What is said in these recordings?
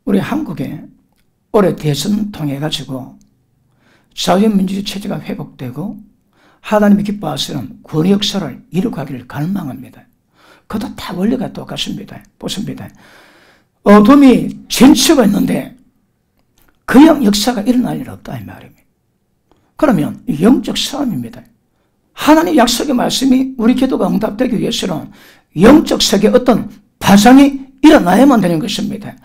우리 한국에 올해 대선 통해 가지고 자유민주주의 체제가 회복되고 하나님이 기뻐하시는 구원의 역사를 이루가기를 갈망합니다. 그것도 다 원리가 똑같습니다. 보십니다. 어둠이 진치고 있는데 그냥 역사가 일어날 일 없다 이 말입니다. 그러면 영적 싸움입니다. 하나님 약속의 말씀이 우리 기도가 응답되기 위해서는 영적 세계에 어떤 파장이 일어나야만 되는 것입니다.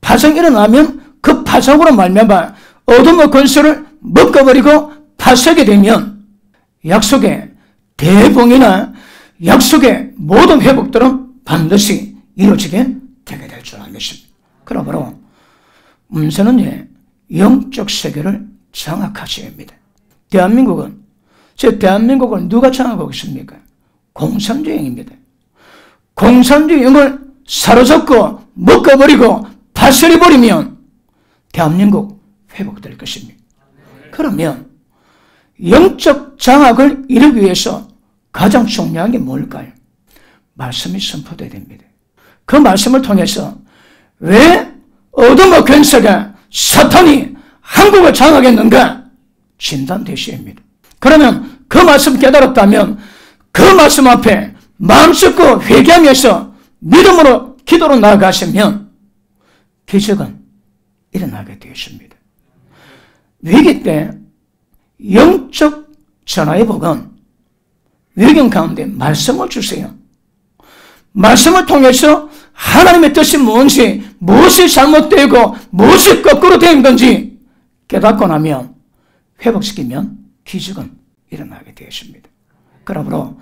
파장이 일어나면 그 파장으로 말미암아 어둠의 권세를 묶어버리고 파쇄하게 되면 약속의 대봉이나 약속의 모든 회복들은 반드시 이루어지게 되게 될 줄 알겠습니다. 그러므로 문제는 영적 세계를 장악하셔야 합니다. 대한민국을 누가 장악하고 있습니까? 공산주의입니다. 공산주의를 사로잡고 묶어버리고 파쇄해버리면 대한민국 회복될 것입니다. 그러면 영적 장악을 이루기 위해서 가장 중요한 게 뭘까요? 말씀이 선포되어야 됩니다. 그 말씀을 통해서 왜 어둠의 권세가 사탄이 한국을 장악했는가 진단되셔야 합니다. 그러면 그 말씀 깨달았다면 그 말씀 앞에 마음속고 회개하면서 믿음으로 기도로 나아가시면 기적은 일어나게 되었습니다. 위기 때 영적 전화의 복은 위기 가운데 말씀을 주세요. 말씀을 통해서 하나님의 뜻이 뭔지, 무엇이 잘못되고 무엇이 거꾸로 된 건지 깨닫고 나면 회복시키면 기적은 일어나게 되었습니다. 그러므로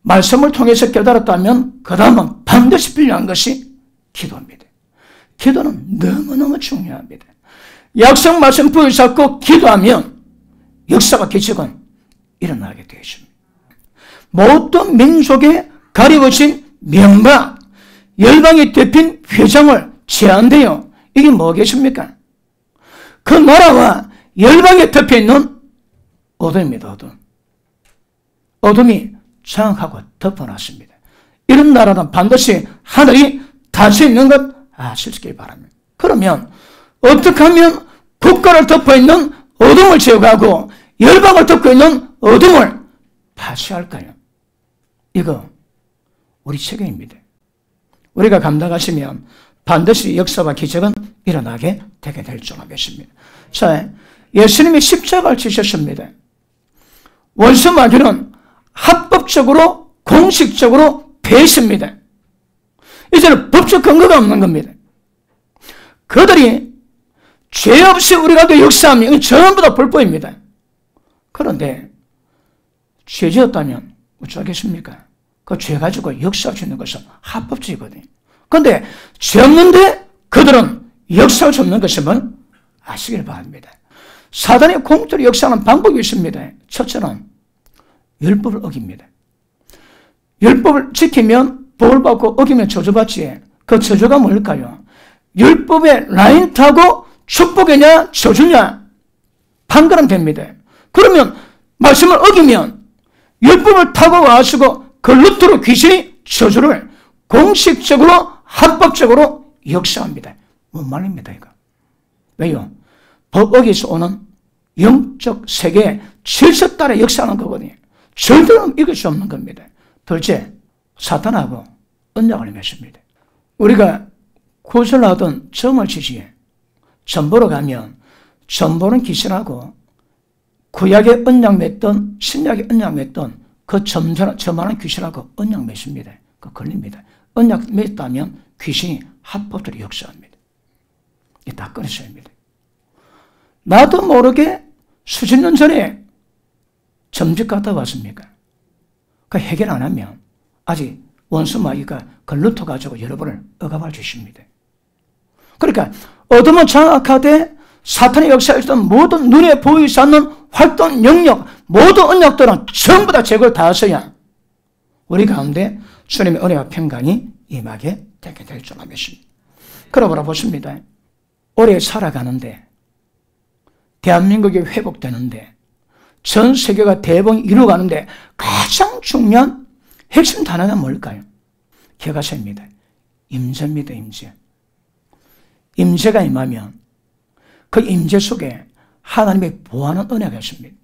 말씀을 통해서 깨달았다면 그 다음은 반드시 필요한 것이 기도입니다. 기도는 너무너무 중요합니다. 약속 말씀 붙잡고 기도하면 역사가 기적은 일어나게 되었습니다. 모든 민족에 가리워진 명과 열방이 덮인 회장을 제한돼요. 이게 뭐겠습니까? 그 나라와 열방에 덮여있는 어둠입니다. 어둠이 장악하고 덮어놨습니다. 이런 나라는 반드시 하늘이 닫혀있는 것 아시길 바랍니다. 그러면 어떻게 하면 국가를 덮어있는 어둠을 제거하고 열방을 덮고 있는 어둠을 파쇄할까요? 이거 우리 책임입니다. 우리가 감당하시면 반드시 역사와 기적은 일어나게 되게 될 줄 알겠습니다. 자, 예수님이 십자가를 지셨습니다. 원수 마귀는 합법적으로 공식적으로 패했습니다. 이제는 법적 근거가 없는 겁니다. 그들이 죄 없이 우리가 또 역사하면 전부 다 불법입니다. 그런데 죄 지었다면 어쩌겠습니까? 그 죄 가지고 역사할 수 있는 것은 합법적이거든요. 그런데 죄 없는데 그들은 역사할 수 없는 것임을 아시길 바랍니다. 사단의 공짜로 역사하는 방법이 있습니다. 첫째는 율법을 어깁니다. 율법을 지키면 복을 받고 어기면 저주받지. 그 저주가 뭘까요? 율법의 라인 타고 축복이냐 저주냐 판가름 됩니다. 그러면 말씀을 어기면 율법을 타고 와시고 그 루트로 귀신이 저주를 공식적으로 합법적으로 역사합니다. 뭔 말입니다 이거? 왜요? 법 어기서 오는 영적 세계의 질서 따라 역사하는 거거든요. 절대로 이길 수 없는 겁니다. 둘째, 사탄하고 언약을 맺습니다. 우리가 구슬하던 점을 치지에 점 보러 가면 점 보는 귀신하고 구약의 언약 맺던 신약의 언약 맺던 그 점하는 귀신하고 언약 맺습니다. 그 걸립니다. 언약 맺다면 귀신이 합법적으로 역사합니다. 이게 다 끊어져야 합니다. 나도 모르게 수십 년 전에 점집 갔다 왔습니까? 그 해결 안 하면 아직 원수 마귀가 그 루트 가지고 여러분을 억압할 주십니다. 그러니까 어둠은 장악하되 사탄의 역사에 있던 모든 눈에 보이지 않는 활동 영역, 모든 언약들은 전부 다 제거를 다 하셔야 우리 가운데 주님의 은혜와 평강이 임하게 되게 될 줄 알겠습니다. 그러므로 보십니다. 올해 살아가는데 대한민국이 회복되는데 전 세계가 대봉이 이루어가는데 가장 중요한 핵심 단어가 뭘까요? 기억하셔야 합니다. 임재입니다. 임재. 임재가 임하면 그 임재 속에 하나님의 보호하는 은혜가 있습니다.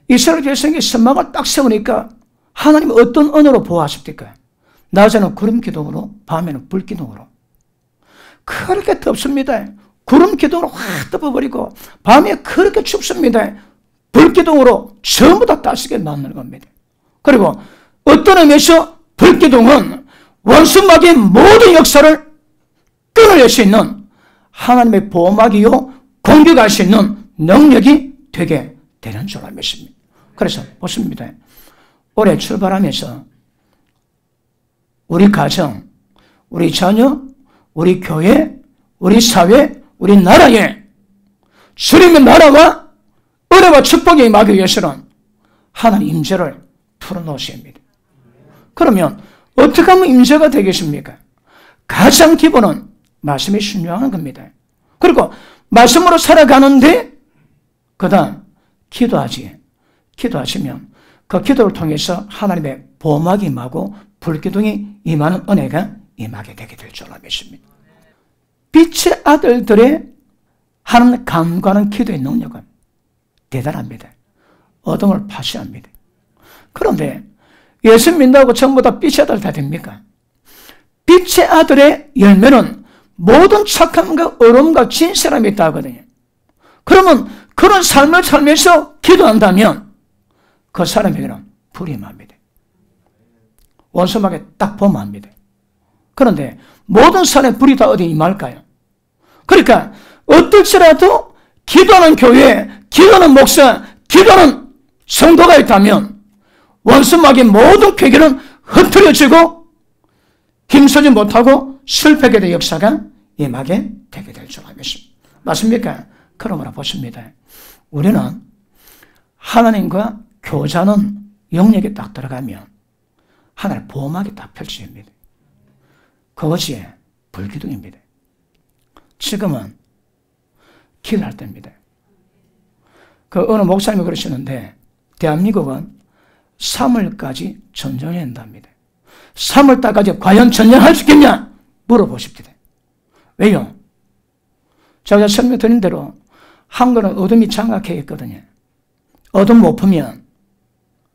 이스라엘 백성이 선막을 딱 세우니까 하나님이 어떤 언어로 보호하십니까? 낮에는 구름 기둥으로, 밤에는 불 기둥으로. 그렇게 덥습니다. 구름 기둥으로 확 덮어버리고 밤에 그렇게 춥습니다. 불 기둥으로 전부 다 따시게 만드는 겁니다. 그리고 어떤 의미에서 불 기둥은 원수막의 모든 역사를 끊어낼 수 있는 하나님의 보호막이요 공격할 수 있는 능력이 되게 되는 줄 믿습니다. 그래서 보십니다. 올해 출발하면서 우리 가정, 우리 자녀, 우리 교회, 우리 사회, 우리 나라에 주님의 나라와 은혜와 축복이 임하기 위해서는 하나님 임재를 풀어놓으셔야 합니다. 그러면 어떻게 하면 임재가 되겠습니까? 가장 기본은 말씀에 순종하는 겁니다. 그리고 말씀으로 살아가는데 그 다음 기도하시면 그 기도를 통해서 하나님의 보호막이 임하고 불기둥이 임하는 은혜가 임하게 되게 될 줄로 믿습니다. 빛의 아들들의 하나님 간구하는 기도의 능력은 대단합니다. 어둠을 파시합니다. 그런데 예수 믿는다고 전부 다 빛의 아들 다 됩니까? 빛의 아들의 열매는 모든 착함과 어려움과 진실함이 있다 하거든요. 그러면 그런 삶을 살면서 기도한다면 그 사람에게는 불이 임합니다. 원수막에 딱 보면 합니다. 그런데 모든 산에 불이 다 어디 임할까요? 그러니까 어떨지라도 기도하는 교회, 기도하는 목사, 기도하는 성도가 있다면 원수막의 모든 폐기는 흩어져지고 힘쓰지 못하고 실패하게 될 역사가 임하게 되게 될 줄 알겠습니다. 맞습니까? 그러므로 보십니다. 우리는 하나님과 교제하는 영역에 딱 들어가면 하나님 보호막이 딱 펼쳐집니다. 그것이 불기둥입니다. 지금은 기도할 때입니다. 그 어느 목사님이 그러시는데 대한민국은 3월까지 전쟁해야 한답니다. 3월달까지 과연 전쟁할 수 있겠냐? 물어보십시다. 왜요? 제가 설명드린 대로 한국은 어둠이 장악해 있거든요. 어둠 못 풀면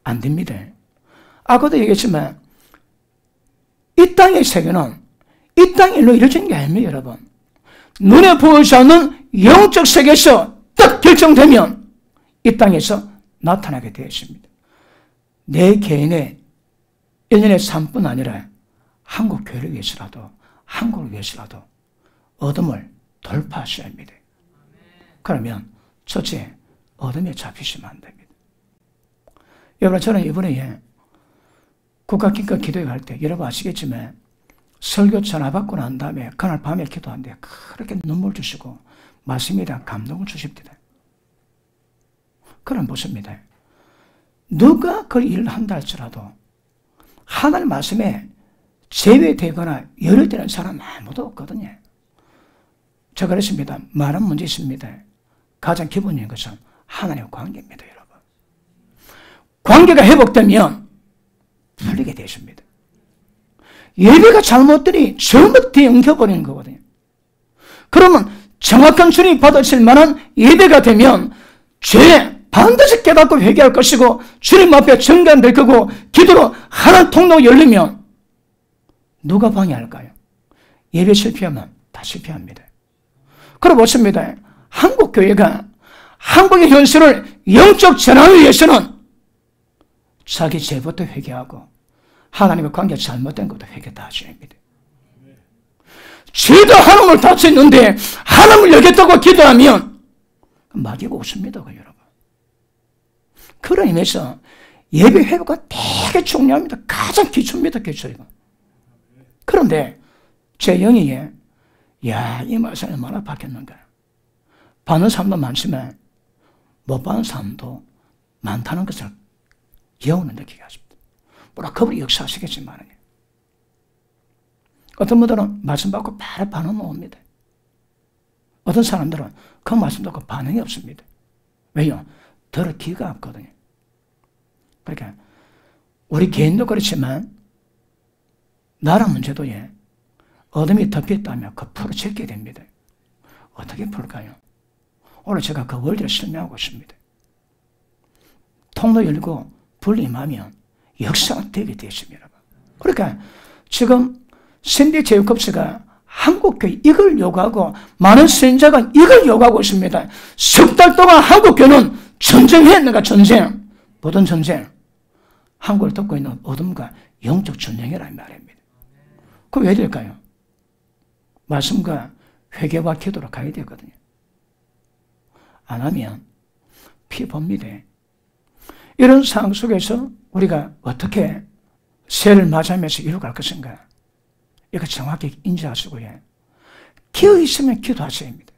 안 됩니다. 아까도 얘기했지만 이 땅의 세계는 이 땅 일로 이루어진 게 아닙니다, 여러분. 눈에 보이지 않는 영적 세계에서 딱 결정되면 이 땅에서 나타나게 되어 있습니다. 내 개인의 1년의 삶뿐 아니라 한국 교회를 위해서라도 한국을 위해서라도 어둠을 돌파하셔야 합니다. 그러면 첫째, 어둠에 잡히시면 안 됩니다. 여러분, 저는 이번에 국가기껏 기도회 갈 때 여러분 아시겠지만 설교 전화 받고 난 다음에 그날 밤에 기도하는데 그렇게 눈물 주시고 말씀에 대한 감동을 주십니다. 그럼 보십니다. 누가 그 일을 한다 할지라도 하나님 말씀에 제외되거나 열어되는 사람 아무도 없거든요. 제가 그랬습니다. 많은 문제 있습니다. 가장 기본적인 것은 하나님의 관계입니다, 여러분. 관계가 회복되면 풀리게 되십니다. 예배가 잘못되니 잘못되어 엉켜버리는 거거든요. 그러면 정확한 주님이 받으실 만한 예배가 되면 죄 반드시 깨닫고 회개할 것이고 주님 앞에 정결될 거고 기도로 하나님 통로가 열리면 누가 방해할까요? 예배 실패하면 다 실패합니다. 그럼 보십니다. 한국 교회가 한국의 현실을 영적 전환을 위해서는 자기 죄부터 회개하고 하나님의 관계가 잘못된 것도 회개 다 하셔야 합니다. 죄도 하나님을 다쳤는데 하나님을 여겼다고 기도하면 마귀가 웃습니다, 여러분. 그런 의미에서 예배 회복가 되게 중요합니다. 가장 기초입니다, 기초이고. 그런데 제 영이에 이 말씀이 얼마나 바뀌었는가. 받는 사람도 많지만 못 받는 사람도 많다는 것을 여운을 느끼게 하십니다. 뭐라 그분이 역사하시겠지만 어떤 분들은 말씀 받고 바로 반응 옵니다. 어떤 사람들은 그 말씀 듣고 반응이 없습니다. 왜요? 들을 귀가 없거든요. 그러니까 우리 개인도 그렇지만 나라 문제도 어둠이 덮였다면 그 풀어질게 됩니다. 어떻게 풀까요? 오늘 제가 그 원리를 설명하고 있습니다. 통로 열고 불임하면 역사가 되게 되었습니다. 그러니까 지금 샌디 제이콥스가 한국교회 이걸 요구하고 많은 선지자가 이걸 요구하고 있습니다. 석 달 동안 한국교회는 전쟁했는가 전쟁. 모든 전쟁. 한국을 덮고 있는 어둠과 영적 전쟁이라는 말입니다. 그럼 왜 될까요? 말씀과 회개와 기도로 가야 되거든요. 안 하면 피봅니다. 이런 상황 속에서 우리가 어떻게 새해를 맞이하면서 이루어갈 것인가? 이거 정확히 인지하시고요. 기어 있으면 기도하셔야 합니다.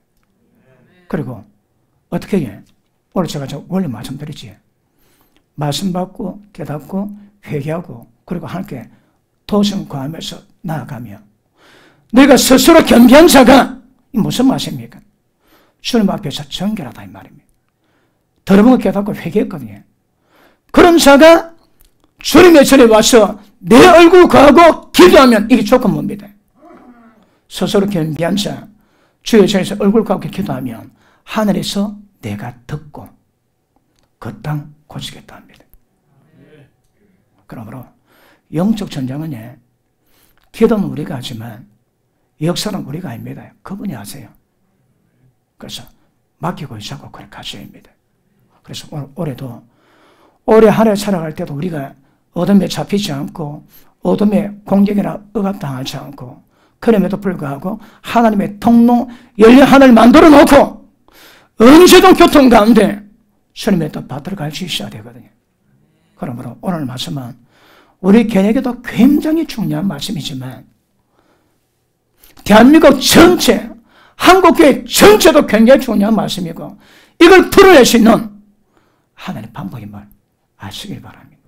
그리고 어떻게 해? 오늘 제가 원래 말씀드리지. 말씀 받고 깨닫고 회개하고 그리고 하나님께 도성 구하면서 나아가며 내가 스스로 겸비한 자가 무슨 말입니까? 주님 앞에서 정결하다 이 말입니다. 더러운 거 깨닫고 회개했거든요. 그런 자가 주님의 전에 와서 내 얼굴 구하고 기도하면 이게 조건 뭡니다. 스스로 겸비한 자 주의 전에서 얼굴 구하고 기도하면 하늘에서 내가 듣고 그 땅 고치겠다 합니다. 그러므로 영적 전쟁은 기도는 우리가 하지만 역사는 우리가 아닙니다. 그분이 하세요. 그래서 맡기고 있자고 그렇게 하셔야 합니다. 그래서 올해도 올해 한 해 살아갈 때도 우리가 어둠에 잡히지 않고 어둠의 공격이나 억압당하지 않고 그럼에도 불구하고 하나님의 통로 열린 하늘을 만들어 놓고 언제든 교통 가운데 주님의 뜻 받들어 갈 수 있어야 되거든요. 그러므로 오늘 말씀은 우리 개인에게도 굉장히 중요한 말씀이지만 대한민국 전체, 한국교회 전체도 굉장히 중요한 말씀이고 이걸 풀어낼 수 있는 하나님의 방법임을 아시길 바랍니다.